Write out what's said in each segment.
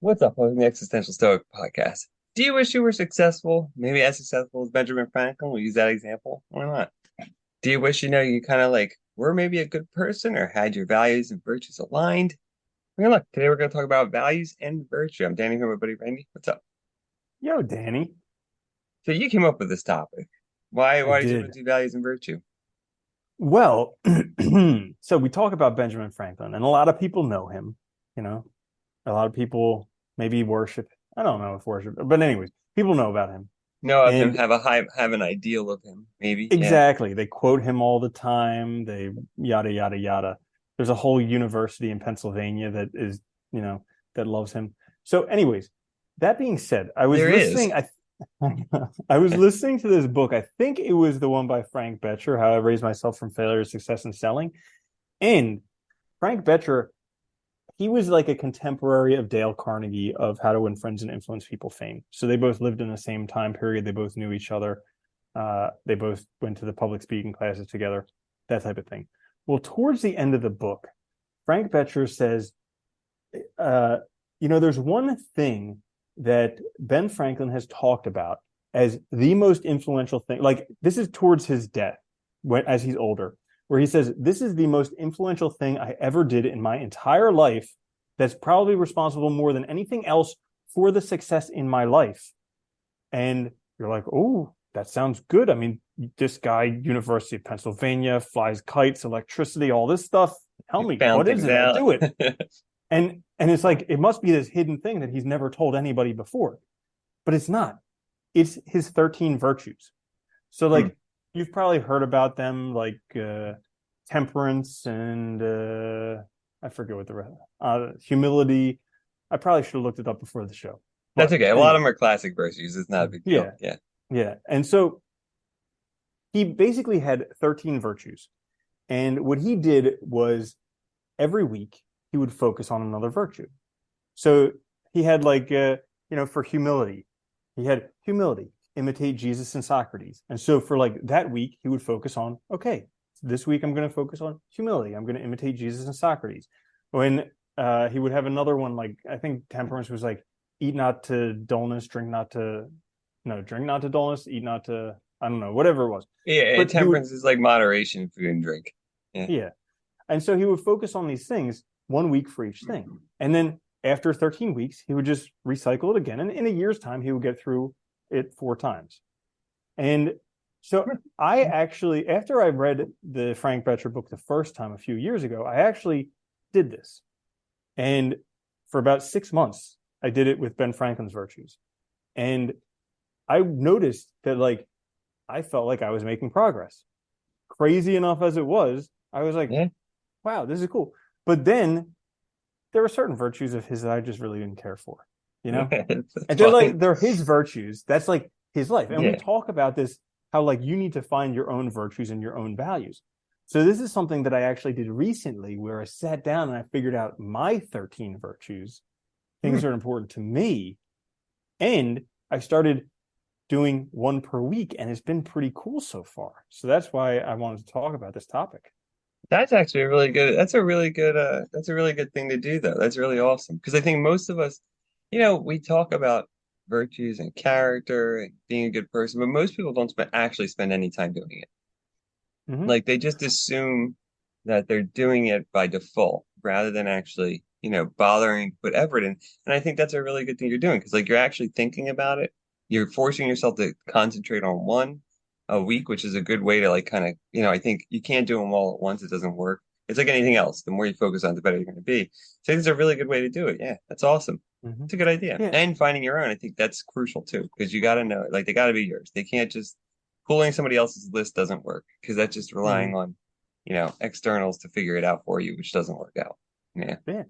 What's up? Welcome to the Existential Stoic podcast. Do you wish you were successful? Maybe as successful as Benjamin Franklin? We'll use that example. Why not? Do you wish you kind of like were maybe a good person or had your values and virtues aligned? Look, today we're going to talk about values and virtue. I'm Danny here, my buddy Randy. What's up? Yo, Danny. So you came up with this topic. Why I why did you want did. to do values and virtue? Well, so we talk about Benjamin Franklin, and a lot of people know him. You know, a lot of people maybe worship. I don't know if worship, but anyways, people know about him. Know of him, And have an ideal of him, maybe. Yeah. exactly, they quote him all the time. They yada yada yada. There's a whole university in Pennsylvania that is, you know, that loves him. So, anyways, that being said, I was There is. listening. I was listening to this book. I think it was the one by Frank Betcher, How I Raised Myself from Failure to Success in Selling. And Frank Betcher, he was like a contemporary of Dale Carnegie of How to Win Friends and Influence People fame. So they both lived in the same time period. They both knew each other. They both went to the public speaking classes together, that type of thing. Well, towards the end of the book, Frank Betcher says, there's one thing that Ben Franklin has talked about as the most influential thing. Like, this is towards his death as he's older, where he says, this is the most influential thing I ever did in my entire life. That's probably responsible more than anything else for the success in my life. And you're like, oh, that sounds good. I mean, this guy, University of Pennsylvania, flies kites, electricity, all this stuff. Tell You me, found what is things it? I'll out. do it. And it's like, it must be this hidden thing that he's never told anybody before, but it's not. It's his 13 virtues. So Hmm. like, you've probably heard about them, like temperance and I forget what the rest, humility. I probably should have looked it up before the show, That's but okay. A lot of anyway, them are classic verses. It's not a big deal. yeah, Yeah. yeah. And so he basically had 13 virtues. And what he did was every week he would focus on another virtue. So he had for humility, he had humility, imitate Jesus and Socrates. And so for like that week, he would focus on, okay, this week I'm going to focus on humility. I'm going to imitate Jesus and Socrates. When he would have another one, like I think temperance was like, eat not to dullness, drink not to dullness, eat not to, I don't know, whatever it was. Yeah, But he would, temperance is like moderation in food and drink. Yeah. yeah. And so he would focus on these things 1 week for each thing. And then after 13 weeks, he would just recycle it again. And in a year's time, he would get through it 4 times. And so I actually, after I read the Frank Betcher book the first time a few years ago, I actually did this. And for about 6 months, I did it with Ben Franklin's virtues. And I noticed that like I felt like I was making progress. Crazy enough as it was, I was like, Yeah. wow, this is cool. But then there were certain virtues of his that I just really didn't care for, you know? That's And they're like, fine. they're his virtues. That's like his life. And we Yeah. talk about this, how like you need to find your own virtues and your own values. So this is something that I actually did recently where I sat down and I figured out my 13 virtues, Hmm. things that are important to me. And I started doing one per week and it's been pretty cool so far. So that's why I wanted to talk about this topic. That's actually that's a really good thing to do though. That's really awesome. Because I think most of us, we talk about virtues and character and being a good person, but most people don't actually spend any time doing it. Mm-hmm. Like they just assume that they're doing it by default rather than actually, bothering to put effort in. And I think that's a really good thing you're doing because like you're actually thinking about it. You're forcing yourself to concentrate on one a week, which is a good way to like kind of, I think you can't do them all at once. It doesn't work. It's like anything else. The more you focus on it, the better you're going to be. So I think it's a really good way to do it. Yeah, that's awesome. Mm-hmm. It's a good idea. Yeah. And finding your own, I think that's crucial too, because you got to know, like they got to be yours. They can't just pulling somebody else's list doesn't work because that's just Mm-hmm. relying on, externals to figure it out for you, which doesn't work out. Yeah. Yeah.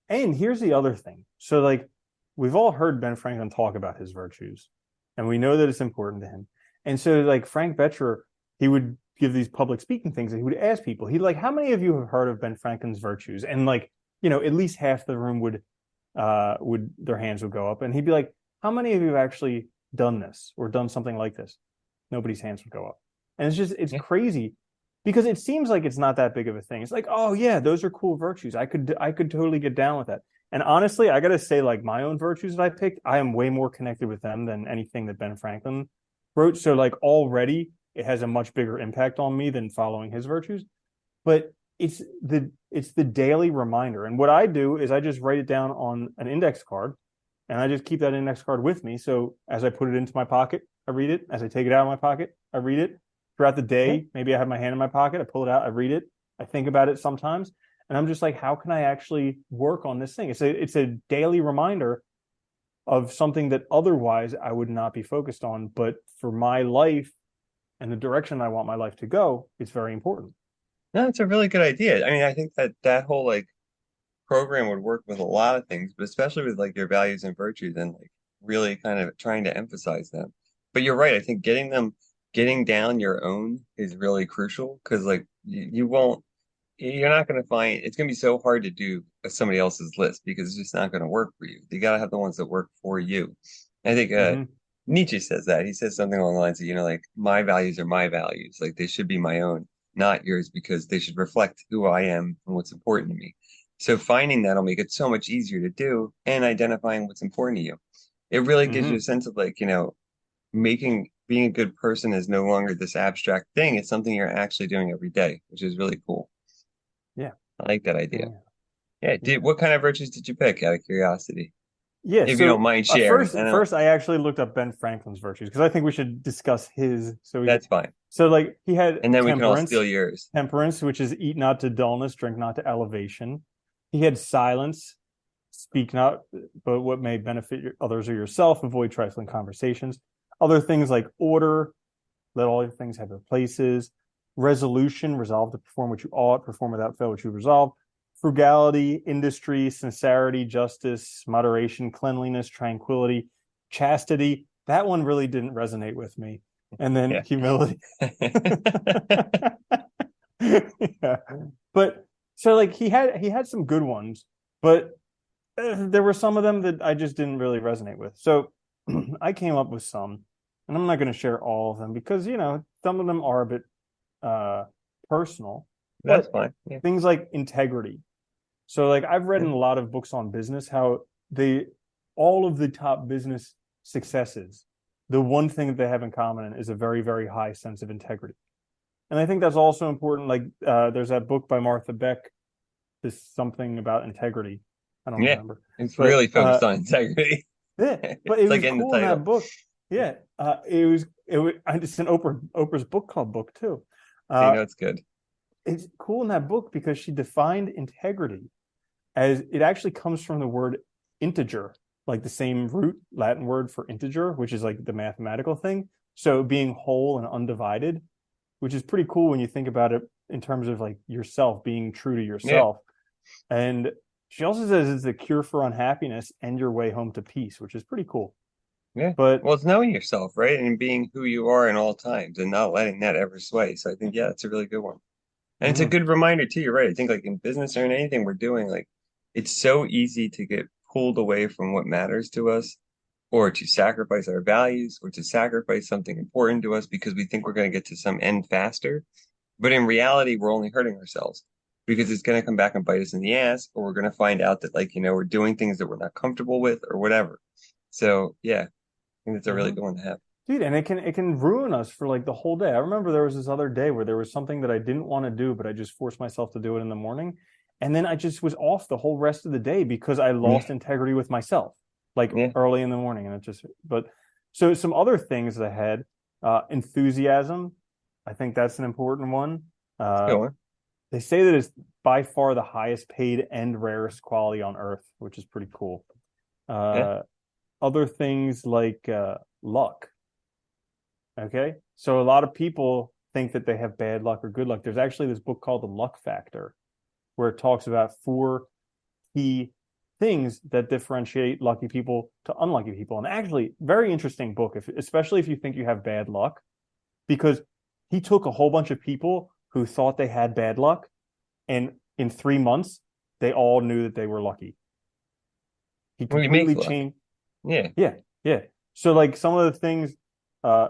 And here's the other thing. So, like, we've all heard Ben Franklin talk about his virtues, and we know that it's important to him. And so, like, Frank Betcher, he would give these public speaking things, and he would ask people, he'd like, how many of you have heard of Ben Franklin's virtues? And like, at least half the room would their hands would go up, and he'd be like, how many of you have actually done this or done something like this? Nobody's hands would go up. And it's Yeah. crazy because it seems like it's not that big of a thing. It's like, oh yeah, those are cool virtues. I could totally get down with that. And honestly, I gotta say, like my own virtues that I picked, I am way more connected with them than anything that Ben Franklin wrote. So like already it has a much bigger impact on me than following his virtues. But it's the daily reminder. And what I do is I just write it down on an index card and I just keep that index card with me. So as I put it into my pocket, I read it. As I take it out of my pocket, I read it. Throughout the Yeah. day, maybe I have my hand in my pocket, I pull it out, I read it, I think about it sometimes. And I'm just like, how can I actually work on this thing? It's a daily reminder of something that otherwise I would not be focused on. But for my life and the direction I want my life to go, it's very important. No, it's a really good idea. I mean, I think that that whole like program would work with a lot of things, but especially with like your values and virtues and like really kind of trying to emphasize them. But you're right. I think getting down your own is really crucial because like you won't, you're not going to find, it's going to be so hard to do somebody else's list because it's just not going to work for you. You got to have the ones that work for you. I think Mm-hmm. Nietzsche says that. He says something along the lines of, like my values are my values. Like they should be my own, not yours, because they should reflect who I am and what's important to me. So finding that'll make it so much easier to do and identifying what's important to you. It really gives you a Mm-hmm. sense of like, making being a good person is no longer this abstract thing. It's something you're actually doing every day, which is really cool. Yeah. I like that idea. Yeah. Yeah, Yeah. what kind of virtues did you pick out of curiosity? Yeah. If you don't So mind sharing. first, I know first, I actually looked up Ben Franklin's virtues because I think we should discuss his. So we could. that's fine. So like he had And then we can all steal temperance, yours. temperance, which is eat not to dullness, drink not to elevation. He had silence, speak not, but what may benefit others or yourself. Avoid trifling conversations. Other things like order, let all your things have their places. Resolution, resolve to perform what you ought, perform without fail what you resolve. Frugality, industry, sincerity, justice, moderation, cleanliness, tranquility, chastity. That one really didn't resonate with me. And then Yeah. humility. Yeah. But so like he had some good ones, but there were some of them that I just didn't really resonate with. So I came up with some, and I'm not going to share all of them because some of them are a bit uh, personal, That's but fine. Yeah. things like integrity. So like I've read Yeah. in a lot of books on business how they all of the top business successes, the one thing that they have in common is a very, very high sense of integrity. And I think that's also important. Like there's that book by Martha Beck, this something about integrity. I don't Yeah. remember. It's But really focused on integrity. yeah, but it It's like was in the cool in title. that book. Yeah, it was it's an Oprah's book club book too. So you Uh, know it's good. it's cool in that book because she defined integrity as it actually comes from the word integer, like the same root Latin word for integer, which is like the mathematical thing. So being whole and undivided, which is pretty cool when you think about it in terms of like yourself being true to Yeah. yourself. And she also says it's the cure for unhappiness and your way home to peace, which is pretty cool. Yeah. But Well, it's knowing yourself, right? And being who you are in all times and not letting that ever sway. So I think, yeah, it's a really good one. And it's a mhm, good reminder too. You're right. I think like in business or in anything we're doing, like it's so easy to get pulled away from what matters to us or to sacrifice our values or to sacrifice something important to us because we think we're going to get to some end faster. But in reality, we're only hurting ourselves because it's going to come back and bite us in the ass, or we're going to find out that like, we're doing things that we're not comfortable with or whatever. So yeah, I think that's a really mhm. good one to have. Dude, and it can ruin us for like the whole day. I remember there was this other day where there was something that I didn't want to do, but I just forced myself to do it in the morning. And then I just was off the whole rest of the day because I Yeah. lost integrity with myself, like Yeah. early in the morning. And it just, but so some other things that I had, enthusiasm. I think that's an important one. Let's Uh, go on. they say that it's by far the highest paid and rarest quality on earth, which is pretty cool. Yeah. Uh, other things like luck. Okay. So a lot of people think that they have bad luck or good luck. There's actually this book called The Luck Factor, where it talks about four key things that differentiate lucky people to unlucky people. And actually, very interesting book, especially if you think you have bad luck, because he took a whole bunch of people who thought they had bad luck, and in 3 months, they all knew that they were lucky. He Well, you make completely luck. changed. Yeah. Yeah, yeah. So like some of the things, uh,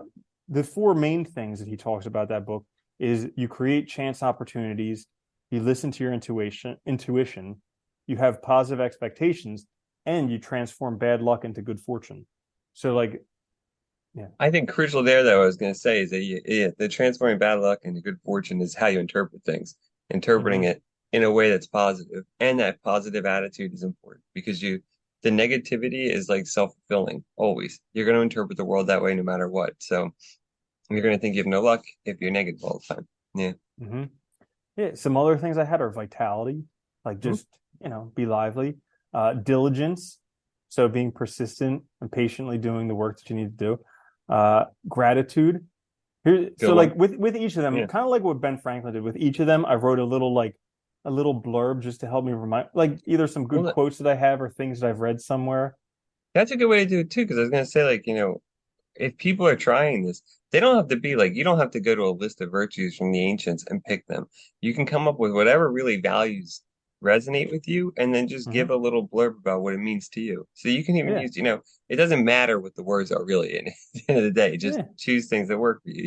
the four main things that he talks about that book is you create chance opportunities, you listen to your intuition, you have positive expectations, and you transform bad luck into good fortune. So like, yeah. I think crucial there, though, I was going to say is that the transforming bad luck into good fortune is how you interpret things, interpreting Mm-hmm. it in a way that's positive, and that positive attitude is important because the negativity is like self-fulfilling always. You're going to interpret the world that way no matter what. So you're going to think you have no luck if you're negative all the time. Yeah. Mm-hmm. Yeah. Some other things I had are vitality, like Hmm. just, be lively, diligence. So being persistent and patiently doing the work that you need to do. Gratitude. Good So one. like with each of them, Yeah. kind of like what Ben Franklin did with each of them, I wrote a little blurb just to help me remind, like either some good Well, quotes that I have or things that I've read somewhere. that's a good way to do it too, because I was going to say, like, if people are trying this, they don't have to be like, you don't have to go to a list of virtues from the ancients and pick them. You can come up with whatever really values resonate with you and then just give Hmm. a little blurb about what it means to you. So you can even Yeah, use, it doesn't matter what the words are really at the end of the day. Just yeah, choose things that work for you.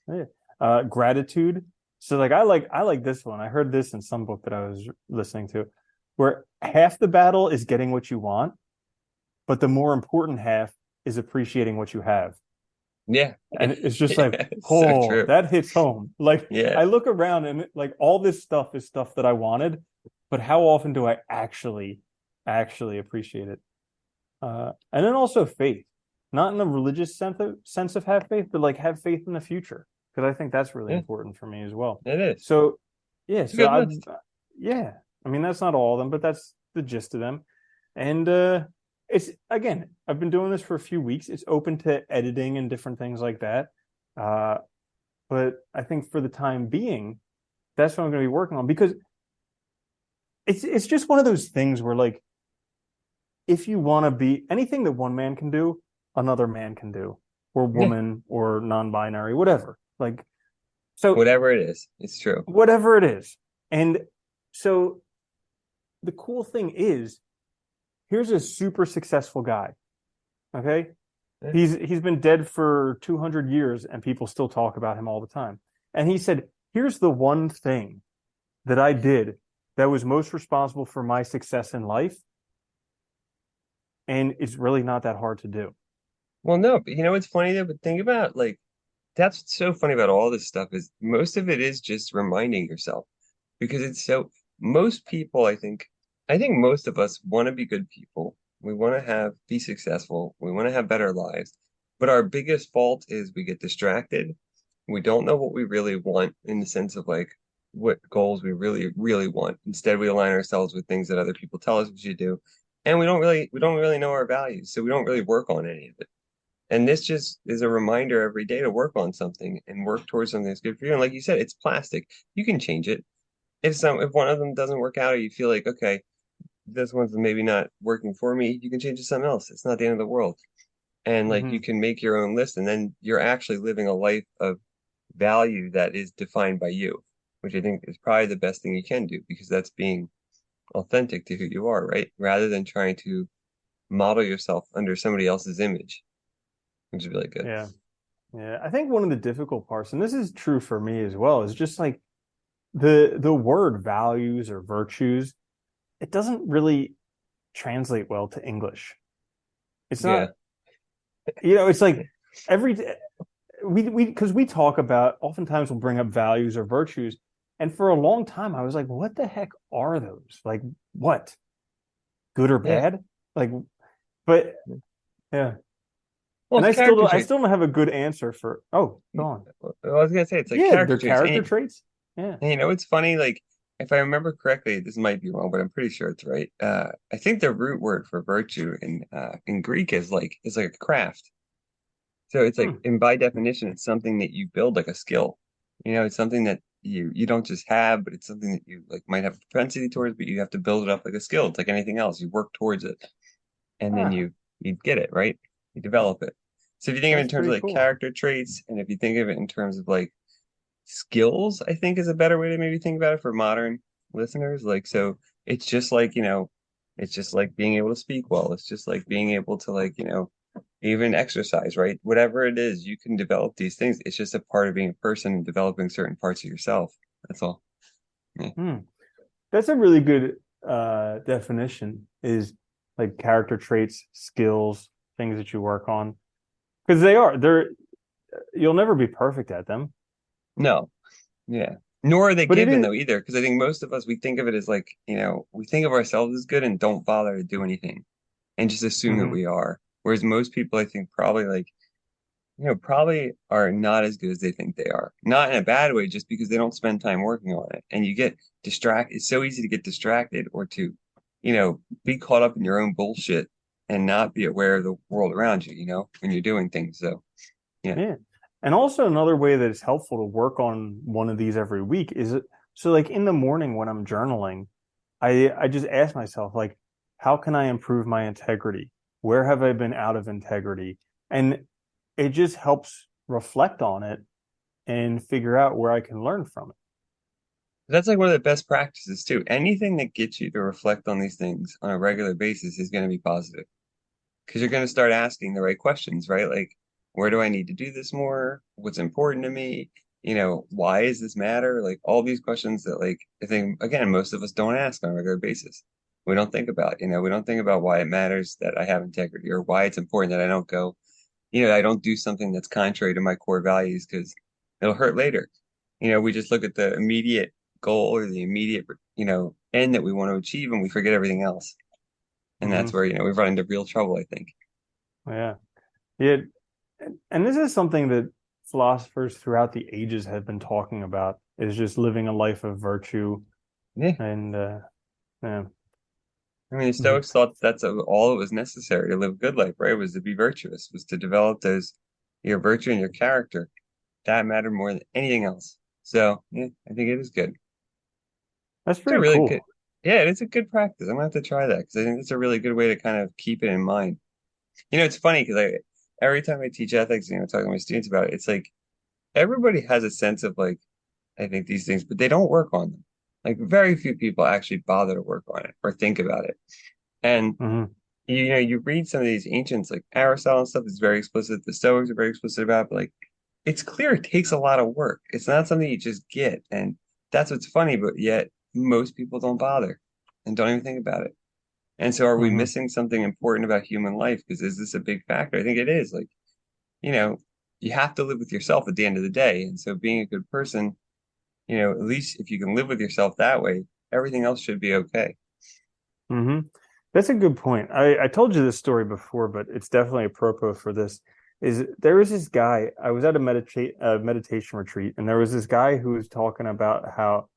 Yeah. yeah. Gratitude. So like I like this one. I heard this in some book that I was listening to, where half the battle is getting what you want, but the more important half is appreciating what you have. Yeah. And it's just like, Yeah. It's so oh, true. that hits home. Like Yeah. I look around and like all this stuff is stuff that I wanted, but how often do I actually appreciate it? And then also faith, not in a religious sense of have faith, but like have faith in the future, because I think that's really Yeah. important for me as well. It is. So yeah, It's a so good I list. yeah, I mean that's not all of them, but that's the gist of them. And it's again, I've been doing this for a few weeks. It's open to editing and different things like that. Uh, but I think for the time being, that's what I'm going to be working on because it's just one of those things where like if you want to be anything that one man can do, another man can do, or Yeah. woman, or non-binary, whatever. Like so, Whatever it is, it's true. whatever it is. And so the cool thing is, here's a super successful guy. Okay, Yeah. he's been dead for 200 years, and people still talk about him all the time. And he said, "Here's the one thing that I did that was most responsible for my success in life, and it's really not that hard to do." Well, no, but what's funny though? But think about like that's what's so funny about all this stuff is most of it is just reminding yourself because it's so most people I think most of us want to be good people. We want to be successful. We want to have better lives. But our biggest fault is we get distracted. We don't know what we really want in the sense of like what goals we really, really want. Instead, we align ourselves with things that other people tell us we should do. And we don't really know our values. So we don't really work on any of it. And this just is a reminder every day to work on something and work towards something that's good for you. And like you said, it's plastic. You can change it. If one of them doesn't work out or you feel like, okay, this one's maybe not working for me, you can change it to something else. It's not the end of the world. And like you Mm-hmm. can make your own list and then you're actually living a life of value that is defined by you, which I think is probably the best thing you can do because that's being authentic to who you are, right? Rather than trying to model yourself under somebody else's image, which is really good. Yeah. Yeah, I think one of the difficult parts, and this is true for me as well, is just like the word values or virtues, it doesn't really translate well to English. It's Yeah. not, it's like every we because we talk about oftentimes we'll bring up values or virtues, and for a long time I was like, what the heck are those? Like what? Good or Yeah. bad? Like, but yeah. Well, And it's I still character don't I traits. still don't have a good answer for go on. I was gonna say it's like Yeah, character they're traits. character traits. Yeah. It's funny, like if I remember correctly, this might be wrong, but I'm pretty sure it's right. I think the root word for virtue in Greek is like a craft. So it's like, Hmm. and by definition, it's something that you build like a skill. It's something that you don't just have, but it's something that you like might have a propensity towards, but you have to build it up like a skill. It's like anything else. You work towards it, and then Ah, you get it, right? You develop it. So if you think of it in that's terms of pretty like cool. character traits, and if you think of it in terms of like skills, I think is a better way to maybe think about it for modern listeners. Like, so it's just like, it's just like being able to speak well. It's just like being able to like, even exercise, right? Whatever it is, you can develop these things. It's just a part of being a person and developing certain parts of yourself. That's all. Yeah. Hmm. That's a really good. definition is like character traits, skills, things that you work on. Because they're you'll never be perfect at them. No, yeah. Nor are they But it given is though either, because I think most of us we think of it as like, we think of ourselves as good and don't bother to do anything and just assume that mhm, we are. Whereas most people, I think, probably like, probably are not as good as they think they are. Not in a bad way, just because they don't spend time working on it. And you get distracted. It's so easy to get distracted or to, be caught up in your own bullshit and not be aware of the world around you, when you're doing things. So, yeah. yeah. And also another way that it's helpful to work on one of these every week is so like in the morning when I'm journaling, I just ask myself like, how can I improve my integrity? Where have I been out of integrity? And it just helps reflect on it and figure out where I can learn from it. That's like one of the best practices too. Anything that gets you to reflect on these things on a regular basis is going to be positive because you're going to start asking the right questions, right? Like, where do I need to do this more? What's important to me? Why does this matter? Like all these questions that like I think again, most of us don't ask on a regular basis. We don't think about, we don't think about why it matters that I have integrity or why it's important that I don't go, I don't do something that's contrary to my core values because it'll hurt later. We just look at the immediate goal or the immediate, end that we want to achieve and we forget everything else. And that's Hmm. where, we've run into real trouble, I think. Yeah. Yeah. And this is something that philosophers throughout the ages have been talking about is just living a life of virtue Yeah. and yeah. I mean, the Mhm. Stoics thought that's all it was necessary to live a good life, right? Was to be virtuous, was to develop your virtue and your character. That mattered more than anything else. So, yeah, I think it is good. That's It's a pretty really good, cool. yeah, it's a good practice. I'm gonna have to try that because I think it's a really good way to kind of keep it in mind. It's funny because every time I teach ethics, talking to my students about it, it's like everybody has a sense of like, I think these things, but they don't work on them. Like very few people actually bother to work on it or think about it. And Hmm. you read some of these ancients like Aristotle and stuff is very explicit. The Stoics are very explicit about, it, but like it's clear it takes a lot of work. It's not something you just get. And that's what's funny, but yet most people don't bother and don't even think about it. And so are we Hmm. missing something important about human life? Because is this a big factor? I think it is. Like, you know, you have to live with yourself at the end of the day. And so being a good person, at least if you can live with yourself that way, everything else should be okay. Hmm. That's a good point. I told you this story before, but it's definitely apropos for this. Is there was this guy, I was at a meditation retreat, and there was this guy who was talking about how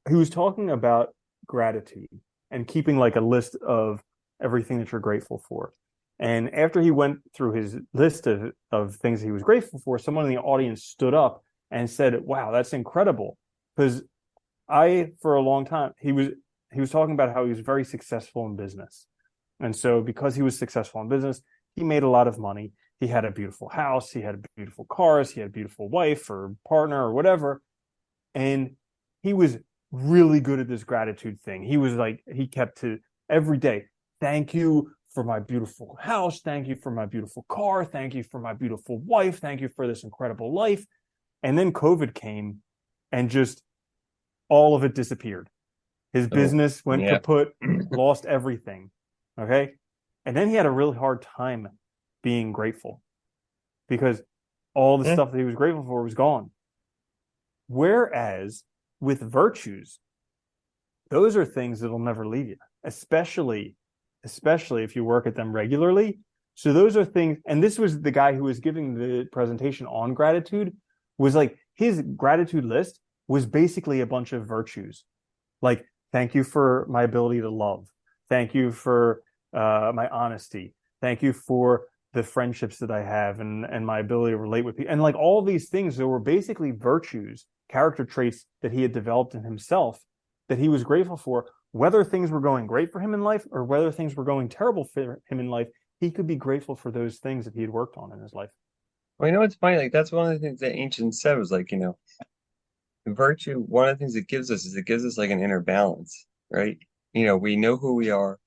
he was talking about gratitude and keeping like a list of everything that you're grateful for. And after he went through his list of things he was grateful for, someone in the audience stood up and said, "Wow, that's incredible." Because for a long time, he was talking about how he was very successful in business. And so because he was successful in business, he made a lot of money. He had a beautiful house, he had beautiful cars, he had a beautiful wife or partner or whatever. And he was really good at this gratitude thing. He was like, he kept to every day, thank you for my beautiful house. Thank you for my beautiful car. Thank you for my beautiful wife. Thank you for this incredible life. And then COVID came and just all of it disappeared. His Oh, business went yeah. kaput, lost everything. Okay. And then he had a really hard time being grateful because all the Yeah. stuff that he was grateful for was gone. Whereas with virtues, those are things that'll never leave you, especially if you work at them regularly. So those are things, and this was the guy who was giving the presentation on gratitude, was like his gratitude list was basically a bunch of virtues. Like, thank you for my ability to love. Thank you for my honesty. Thank you for the friendships that I have and my ability to relate with people. And like all these things, there were basically virtues, character traits that he had developed in himself that he was grateful for, whether things were going great for him in life or whether things were going terrible for him in life, he could be grateful for those things that he had worked on in his life. Well, what's funny? Like that's one of the things that ancients said was like, virtue, one of the things it gives us is it gives us like an inner balance, right? We know who we are,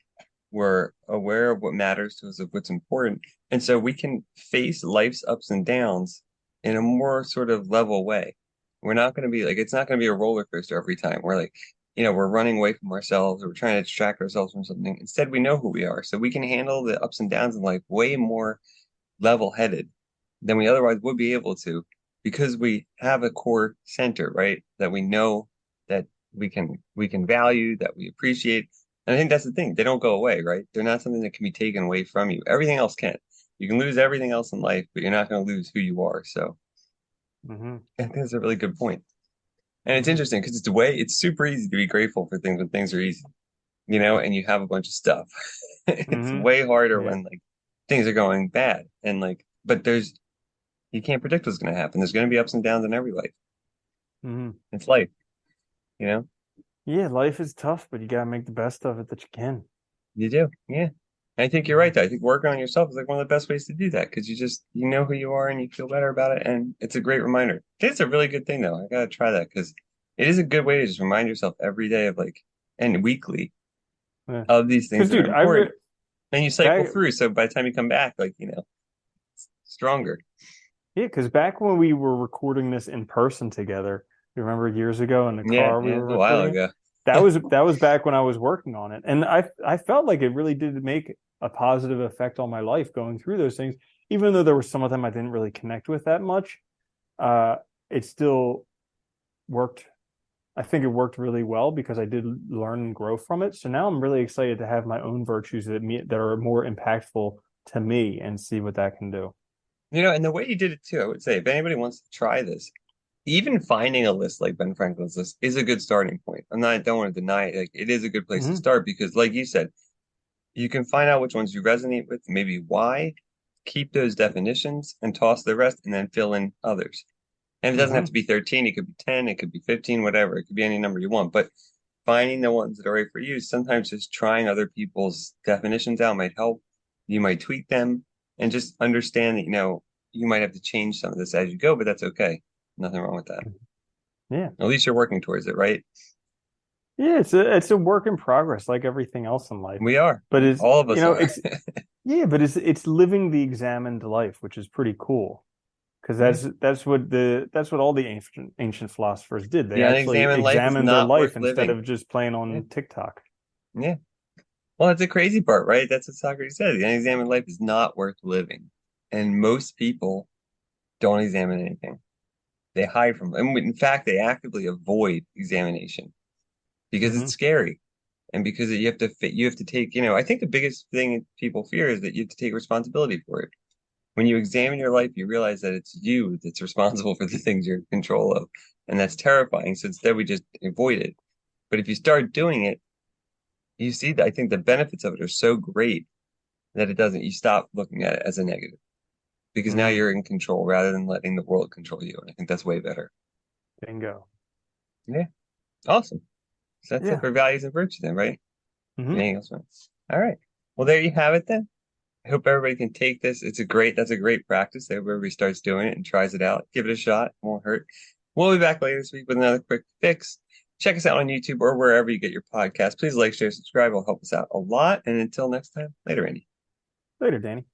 we're aware of what matters to us, of what's important, and so we can face life's ups and downs in a more sort of level way. We're not going to be like it's not going to be a roller coaster every time. We're like, we're running away from ourselves or we're trying to distract ourselves from something. Instead, we know who we are. So we can handle the ups and downs in life way more level-headed than we otherwise would be able to because we have a core center, right? That we know that we can value, that we appreciate. And I think that's the thing. They don't go away, right? They're not something that can be taken away from you. Everything else can. You can lose everything else in life, but you're not going to lose who you are. So Hmm. I think that's a really good point. And it's Hmm. interesting because it's super easy to be grateful for things when things are easy, and you have a bunch of stuff. It's Hmm. way harder Yeah. when like things are going bad and but you can't predict what's going to happen. There's going to be ups and downs in every life. Hmm. It's life, you know? Yeah, life is tough, but you gotta make the best of it that you can. You do. Yeah. I think you're right Mhm. though. I think working on yourself is like one of the best ways to do that because you know who you are and you feel better about it. And it's a great reminder. It's a really good thing though. I gotta try that because it is a good way to just remind yourself every day of and weekly Yeah. of these things Because, that are dude, important. And you cycle back through. So by the time you come back, stronger. yeah, because back when we were recording this in person together, you remember years ago in the Yeah. car we Yeah. were It's a while recording it? ago. That was back when I was working on it, and I felt like it really did make a positive effect on my life going through those things, even though there were some of them I didn't really connect with that much. Uh, it still worked. I think it worked really well because I did learn and grow from it. So now I'm really excited to have my own virtues that are more impactful to me and see what that can do. And the way you did it too, I would say, if anybody wants to try this, even finding a list like Ben Franklin's list is a good starting point. I don't want to deny it. Like it is a good place to Hmm. start because, like you said, you can find out which ones you resonate with, maybe why, keep those definitions and toss the rest and then fill in others. And it doesn't have to Hmm. be 13, it could be 10, it could be 15, whatever. It could be any number you want. But finding the ones that are right for you, sometimes just trying other people's definitions out might help. You might tweak them and just understand that, you might have to change some of this as you go, but that's okay. Nothing wrong with that. Yeah. At least you're working towards it, right? Yeah, it's a work in progress, like everything else in life. We are. But it's All of you us know, are. it's yeah, but it's living the examined life, which is pretty cool. Because Yeah. that's what all the ancient philosophers did. They The actually unexamined life is examined their not worth life instead living. of just playing Yeah. on TikTok. Yeah. Well, that's the crazy part, right? That's what Socrates said. The unexamined life is not worth living. And most people don't examine anything. They hide from it. And in fact, they actively avoid examination because it's Hmm. scary. And because you have to take, I think the biggest thing people fear is that you have to take responsibility for it. When you examine your life, you realize that it's you that's responsible for the things you're in control of. And that's terrifying. So instead, we just avoid it. But if you start doing it, you see that I think the benefits of it are so great that you stop looking at it as a negative because now Hmm. you're in control rather than letting the world control you. And I think that's way better. Bingo. Yeah. Awesome. So that's it Yeah. for values and virtue then, right? Hmm. Anything else, man? All right. Well, there you have it then. I hope everybody can take this. That's a great practice. I hope everybody starts doing it and tries it out. Give it a shot. It won't hurt. We'll be back later this week with another quick fix. Check us out on YouTube or wherever you get your podcast. Please like, share, subscribe. It'll help us out a lot. And until next time, later, Andy. Later, Danny.